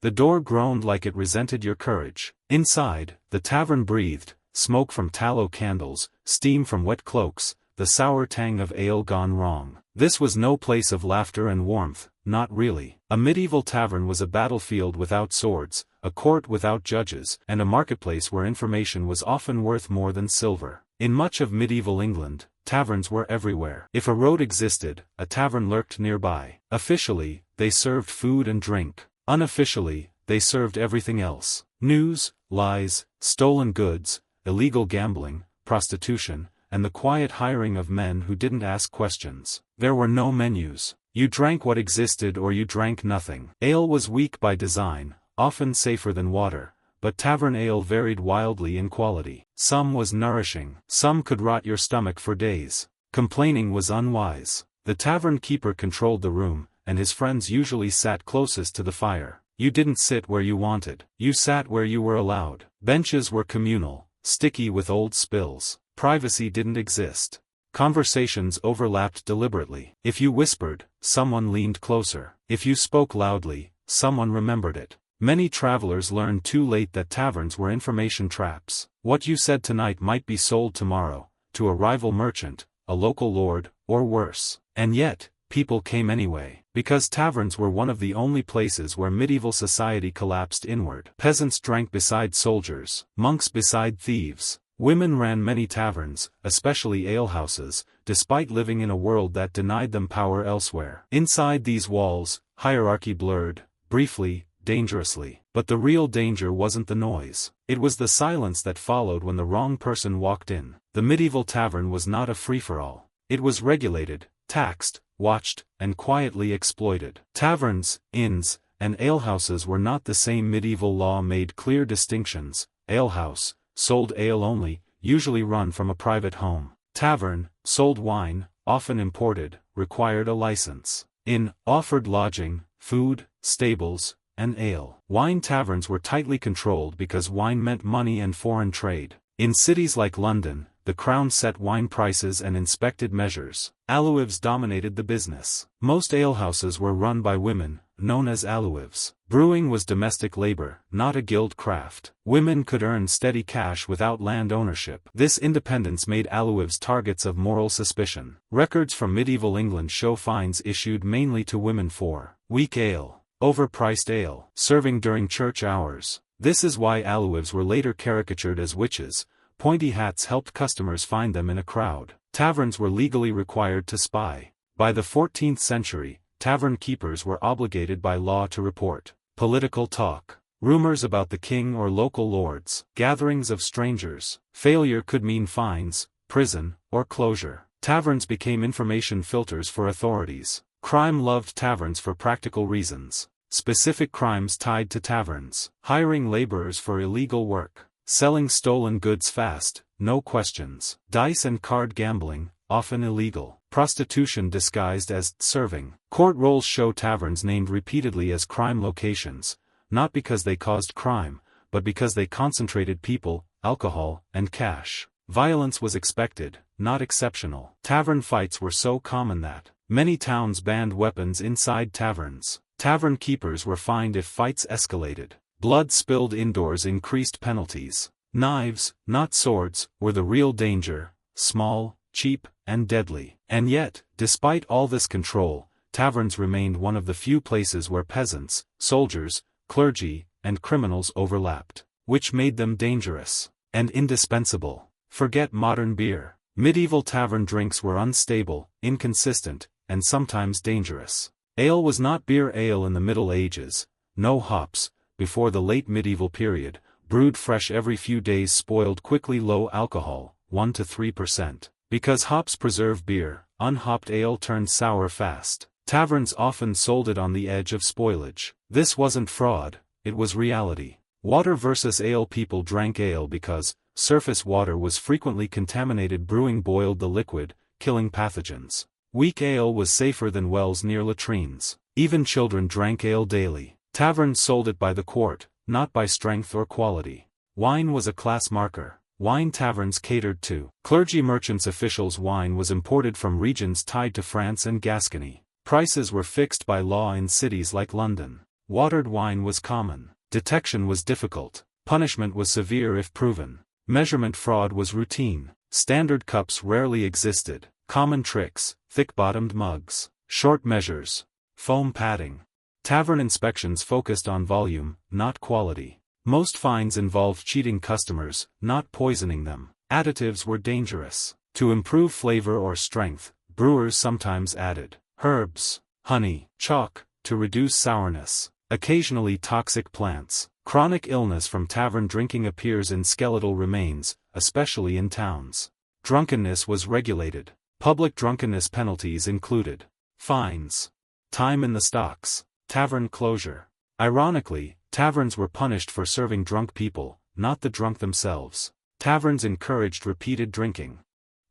The door groaned like it resented your courage. Inside, the tavern breathed, smoke from tallow candles, steam from wet cloaks, the sour tang of ale gone wrong. This was no place of laughter and warmth, not really. A medieval tavern was a battlefield without swords, a court without judges, and a marketplace where information was often worth more than silver. In much of medieval England, taverns were everywhere. If a road existed, a tavern lurked nearby. Officially, they served food and drink. Unofficially, they served everything else. News, lies, stolen goods, illegal gambling, prostitution, and the quiet hiring of men who didn't ask questions. There were no menus. You drank what existed or you drank nothing. Ale was weak by design, often safer than water, but tavern ale varied wildly in quality. Some was nourishing. Some could rot your stomach for days. Complaining was unwise. The tavern keeper controlled the room, and his friends usually sat closest to the fire. You didn't sit where you wanted. You sat where you were allowed. Benches were communal, sticky with old spills. Privacy didn't exist. Conversations overlapped deliberately. If you whispered, someone leaned closer. If you spoke loudly, someone remembered it. Many travelers learned too late that taverns were information traps. What you said tonight might be sold tomorrow, to a rival merchant, a local lord, or worse. And yet, people came anyway. Because taverns were one of the only places where medieval society collapsed inward. Peasants drank beside soldiers, monks beside thieves. Women ran many taverns, especially alehouses, despite living in a world that denied them power elsewhere. Inside these walls, hierarchy blurred, briefly, dangerously. But the real danger wasn't the noise. It was the silence that followed when the wrong person walked in. The medieval tavern was not a free-for-all. It was regulated, taxed, watched, and quietly exploited. Taverns, inns, and alehouses were not the same. Medieval law made clear distinctions. Alehouse, sold ale only, usually run from a private home. Tavern, sold wine, often imported, required a license. Inn, offered lodging, food, stables, and ale. Wine taverns were tightly controlled because wine meant money and foreign trade. In cities like London, the crown set wine prices and inspected measures. Alewives dominated the business. Most alehouses were run by women, known as alewives. Brewing was domestic labor, not a guild craft. Women could earn steady cash without land ownership. This independence made alewives targets of moral suspicion. Records from medieval England show fines issued mainly to women for weak ale, overpriced ale, serving during church hours. This is why alewives were later caricatured as witches. Pointy hats helped customers find them in a crowd. Taverns were legally required to spy. By the 14th century, tavern keepers were obligated by law to report political talk, rumors about the king or local lords, gatherings of strangers. Failure could mean fines, prison, or closure. Taverns became information filters for authorities. Crime loved taverns for practical reasons. Specific crimes tied to taverns. Hiring laborers for illegal work. Selling stolen goods fast, no questions. Dice and card gambling, often illegal. Prostitution disguised as serving. Court rolls show taverns named repeatedly as crime locations, not because they caused crime, but because they concentrated people, alcohol, and cash. Violence was expected, not exceptional. Tavern fights were so common that many towns banned weapons inside taverns. Tavern keepers were fined if fights escalated. Blood spilled indoors increased penalties. Knives, not swords, were the real danger, small, cheap, and deadly. And yet, despite all this control, taverns remained one of the few places where peasants, soldiers, clergy, and criminals overlapped, which made them dangerous and indispensable. Forget modern beer. Medieval tavern drinks were unstable, inconsistent, and sometimes dangerous. Ale was not beer ale in the Middle Ages, no hops. Before the late medieval period, brewed fresh every few days spoiled quickly. Low alcohol, 1 to 3%. Because hops preserve beer, unhopped ale turned sour fast. Taverns often sold it on the edge of spoilage. This wasn't fraud, it was reality. Water versus ale. People drank ale because surface water was frequently contaminated. Brewing boiled the liquid, killing pathogens. Weak ale was safer than wells near latrines. Even children drank ale daily. Taverns sold it by the quart, not by strength or quality. Wine was a class marker. Wine taverns catered to clergy merchants. Officials' wine was imported from regions tied to France and Gascony. Prices were fixed by law in cities like London. Watered wine was common. Detection was difficult. Punishment was severe if proven. Measurement fraud was routine. Standard cups rarely existed. Common tricks: thick-bottomed mugs, short measures, foam padding. Tavern inspections focused on volume, not quality. Most fines involved cheating customers, not poisoning them. Additives were dangerous. To improve flavor or strength, brewers sometimes added herbs, honey, chalk, to reduce sourness. Occasionally toxic plants. Chronic illness from tavern drinking appears in skeletal remains, especially in towns. Drunkenness was regulated. Public drunkenness penalties included fines, time in the stocks, tavern closure. Ironically, taverns were punished for serving drunk people, not the drunk themselves. Taverns encouraged repeated drinking.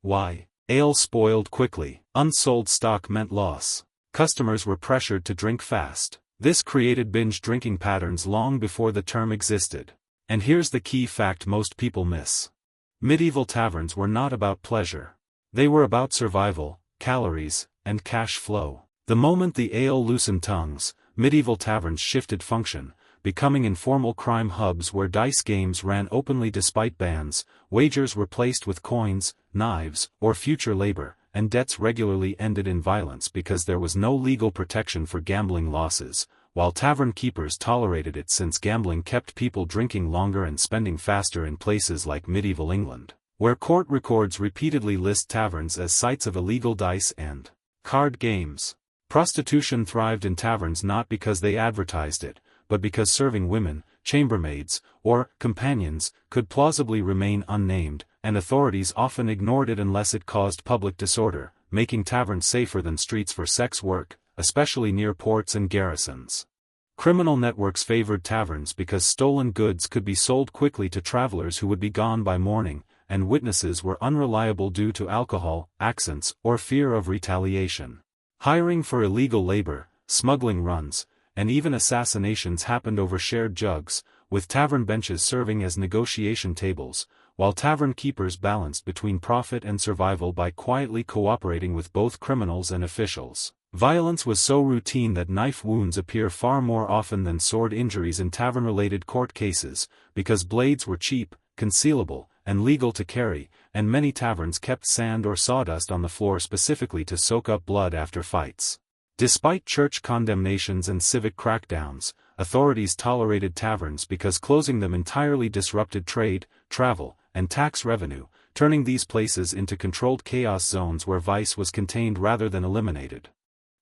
Why? Ale spoiled quickly. Unsold stock meant loss. Customers were pressured to drink fast. This created binge drinking patterns long before the term existed. And here's the key fact most people miss. Medieval taverns were not about pleasure. They were about survival, calories, and cash flow. The moment the ale loosened tongues, medieval taverns shifted function, becoming informal crime hubs where dice games ran openly despite bans, wagers were placed with coins, knives, or future labor, and debts regularly ended in violence because there was no legal protection for gambling losses, while tavern keepers tolerated it since gambling kept people drinking longer and spending faster in places like medieval England, where court records repeatedly list taverns as sites of illegal dice and card games. Prostitution thrived in taverns not because they advertised it, but because serving women, chambermaids, or companions, could plausibly remain unnamed, and authorities often ignored it unless it caused public disorder, making taverns safer than streets for sex work, especially near ports and garrisons. Criminal networks favored taverns because stolen goods could be sold quickly to travelers who would be gone by morning, and witnesses were unreliable due to alcohol, accents, or fear of retaliation. Hiring for illegal labor, smuggling runs, and even assassinations happened over shared jugs, with tavern benches serving as negotiation tables, while tavern keepers balanced between profit and survival by quietly cooperating with both criminals and officials. Violence was so routine that knife wounds appear far more often than sword injuries in tavern-related court cases, because blades were cheap, concealable, and legal to carry, and many taverns kept sand or sawdust on the floor specifically to soak up blood after fights. Despite church condemnations and civic crackdowns, authorities tolerated taverns because closing them entirely disrupted trade, travel, and tax revenue, turning these places into controlled chaos zones where vice was contained rather than eliminated.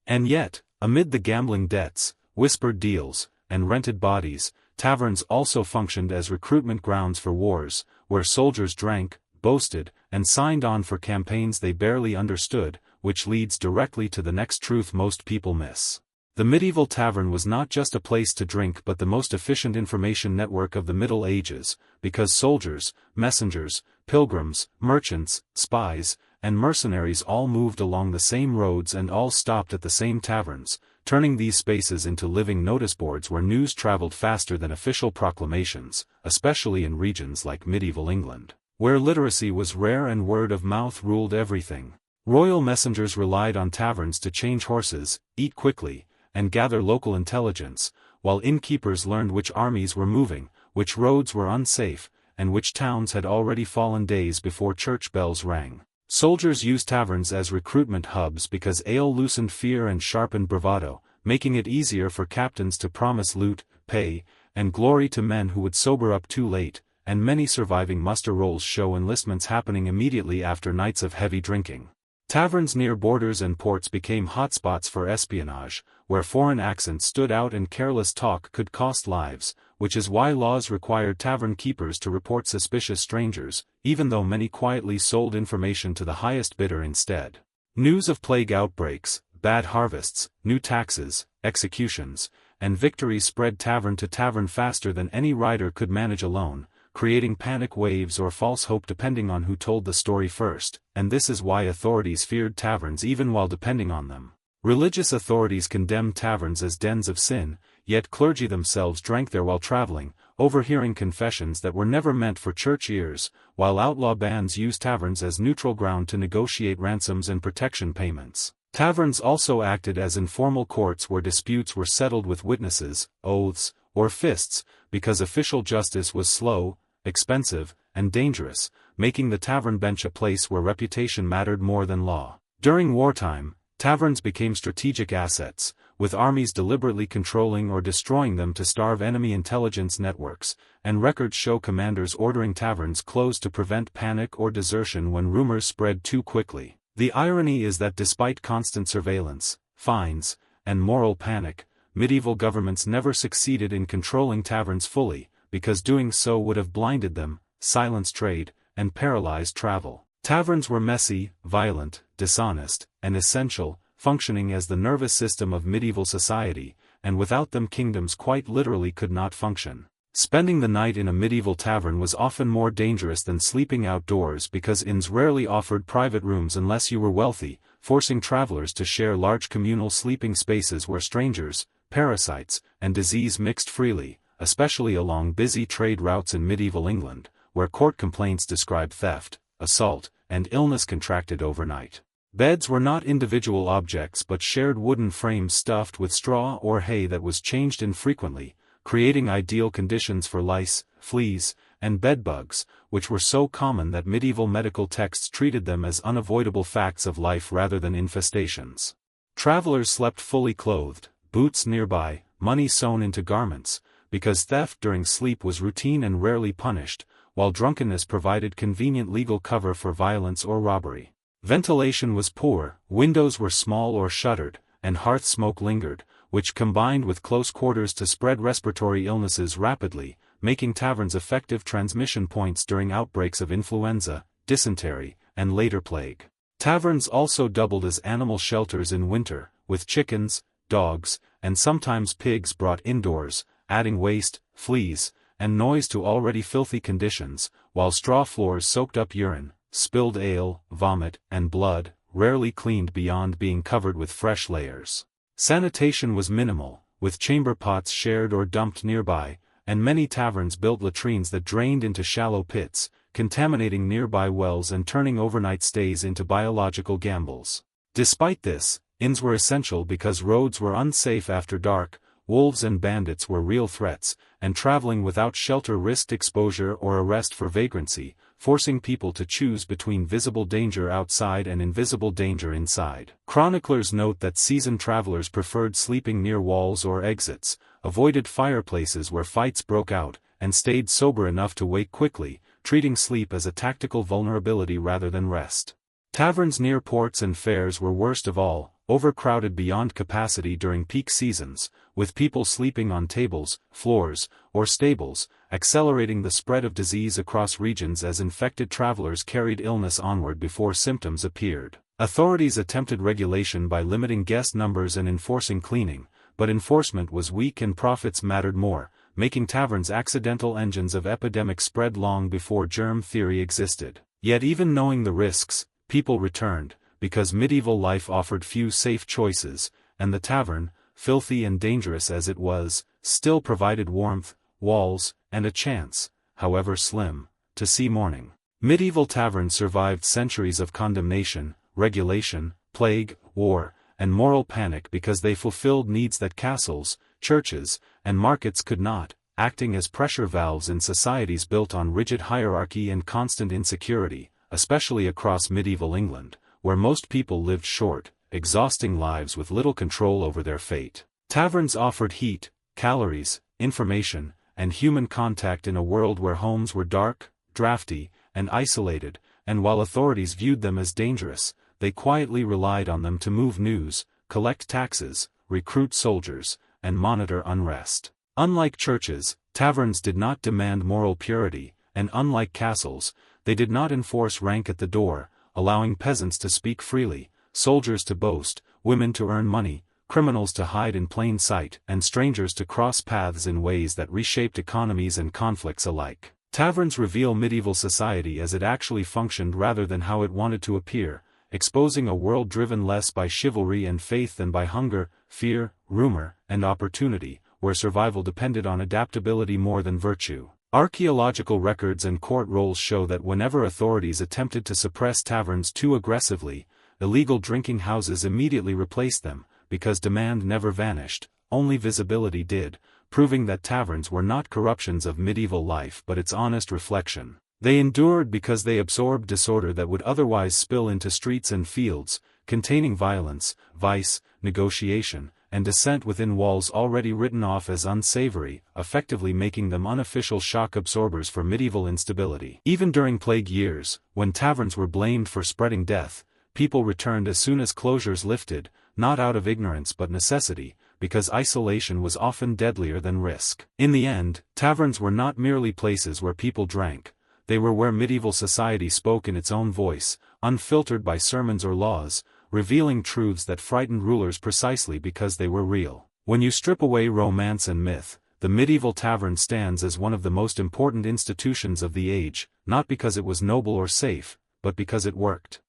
And yet, amid the gambling debts, whispered deals, and rented bodies, taverns also functioned as recruitment grounds for wars, where soldiers drank, boasted, and signed on for campaigns they barely understood, which leads directly to the next truth most people miss. The medieval tavern was not just a place to drink but the most efficient information network of the Middle Ages, because soldiers, messengers, pilgrims, merchants, spies, and mercenaries all moved along the same roads and all stopped at the same taverns, turning these spaces into living noticeboards where news traveled faster than official proclamations, especially in regions like medieval England, where literacy was rare and word of mouth ruled everything. Royal messengers relied on taverns to change horses, eat quickly, and gather local intelligence, while innkeepers learned which armies were moving, which roads were unsafe, and which towns had already fallen days before church bells rang. Soldiers used taverns as recruitment hubs because ale loosened fear and sharpened bravado, making it easier for captains to promise loot, pay, and glory to men who would sober up too late, and many surviving muster rolls show enlistments happening immediately after nights of heavy drinking. Taverns near borders and ports became hotspots for espionage, where foreign accents stood out and careless talk could cost lives, which is why laws required tavern keepers to report suspicious strangers, even though many quietly sold information to the highest bidder instead. News of plague outbreaks, bad harvests, new taxes, executions, and victories spread tavern to tavern faster than any rider could manage alone, creating panic waves or false hope depending on who told the story first, and this is why authorities feared taverns even while depending on them. Religious authorities condemned taverns as dens of sin, yet clergy themselves drank there while traveling, overhearing confessions that were never meant for church ears, while outlaw bands used taverns as neutral ground to negotiate ransoms and protection payments. Taverns also acted as informal courts where disputes were settled with witnesses, oaths, or fists, because official justice was slow, expensive, and dangerous, making the tavern bench a place where reputation mattered more than law. During wartime, taverns became strategic assets, with armies deliberately controlling or destroying them to starve enemy intelligence networks, and records show commanders ordering taverns closed to prevent panic or desertion when rumors spread too quickly. The irony is that despite constant surveillance, fines, and moral panic, medieval governments never succeeded in controlling taverns fully, because doing so would have blinded them, silenced trade, and paralyzed travel. Taverns were messy, violent, dishonest, and essential, functioning as the nervous system of medieval society, and without them kingdoms quite literally could not function. Spending the night in a medieval tavern was often more dangerous than sleeping outdoors because inns rarely offered private rooms unless you were wealthy, forcing travelers to share large communal sleeping spaces where strangers, parasites, and disease mixed freely, especially along busy trade routes in medieval England, where court complaints describe theft, assault, and illness contracted overnight. Beds were not individual objects but shared wooden frames stuffed with straw or hay that was changed infrequently, creating ideal conditions for lice, fleas, and bedbugs, which were so common that medieval medical texts treated them as unavoidable facts of life rather than infestations. Travelers slept fully clothed, boots nearby, money sewn into garments, because theft during sleep was routine and rarely punished, while drunkenness provided convenient legal cover for violence or robbery. Ventilation was poor, windows were small or shuttered, and hearth smoke lingered, which combined with close quarters to spread respiratory illnesses rapidly, making taverns effective transmission points during outbreaks of influenza, dysentery, and later plague. Taverns also doubled as animal shelters in winter, with chickens, dogs, and sometimes pigs brought indoors, adding waste, fleas, and noise to already filthy conditions, while straw floors soaked up urine, spilled ale, vomit, and blood, rarely cleaned beyond being covered with fresh layers. Sanitation was minimal, with chamber pots shared or dumped nearby, and many taverns built latrines that drained into shallow pits, contaminating nearby wells and turning overnight stays into biological gambles. Despite this, inns were essential because roads were unsafe after dark, wolves and bandits were real threats, and traveling without shelter risked exposure or arrest for vagrancy, forcing people to choose between visible danger outside and invisible danger inside. Chroniclers note that seasoned travelers preferred sleeping near walls or exits, avoided fireplaces where fights broke out, and stayed sober enough to wake quickly, treating sleep as a tactical vulnerability rather than rest. Taverns near ports and fairs were worst of all, overcrowded beyond capacity during peak seasons, with people sleeping on tables, floors, or stables, accelerating the spread of disease across regions as infected travelers carried illness onward before symptoms appeared. Authorities attempted regulation by limiting guest numbers and enforcing cleaning, but enforcement was weak and profits mattered more, making taverns accidental engines of epidemic spread long before germ theory existed. Yet even knowing the risks, people returned, because medieval life offered few safe choices, and the tavern, filthy and dangerous as it was, still provided warmth, walls, and a chance, however slim, to see morning. Medieval taverns survived centuries of condemnation, regulation, plague, war, and moral panic because they fulfilled needs that castles, churches, and markets could not, acting as pressure valves in societies built on rigid hierarchy and constant insecurity, especially across medieval England, where most people lived short, exhausting lives with little control over their fate. Taverns offered heat, calories, information, and human contact in a world where homes were dark, drafty, and isolated, and while authorities viewed them as dangerous, they quietly relied on them to move news, collect taxes, recruit soldiers, and monitor unrest. Unlike churches, taverns did not demand moral purity, and unlike castles, they did not enforce rank at the door, allowing peasants to speak freely, soldiers to boast, women to earn money, criminals to hide in plain sight, and strangers to cross paths in ways that reshaped economies and conflicts alike. Taverns reveal medieval society as it actually functioned rather than how it wanted to appear, exposing a world driven less by chivalry and faith than by hunger, fear, rumor, and opportunity, where survival depended on adaptability more than virtue. Archaeological records and court rolls show that whenever authorities attempted to suppress taverns too aggressively, illegal drinking houses immediately replaced them, because demand never vanished, only visibility did, proving that taverns were not corruptions of medieval life but its honest reflection. They endured because they absorbed disorder that would otherwise spill into streets and fields, containing violence, vice, negotiation, and dissent within walls already written off as unsavory, effectively making them unofficial shock absorbers for medieval instability. Even during plague years, when taverns were blamed for spreading death, people returned as soon as closures lifted, not out of ignorance but necessity, because isolation was often deadlier than risk. In the end, taverns were not merely places where people drank, they were where medieval society spoke in its own voice, unfiltered by sermons or laws, revealing truths that frightened rulers precisely because they were real. When you strip away romance and myth, the medieval tavern stands as one of the most important institutions of the age, not because it was noble or safe, but because it worked.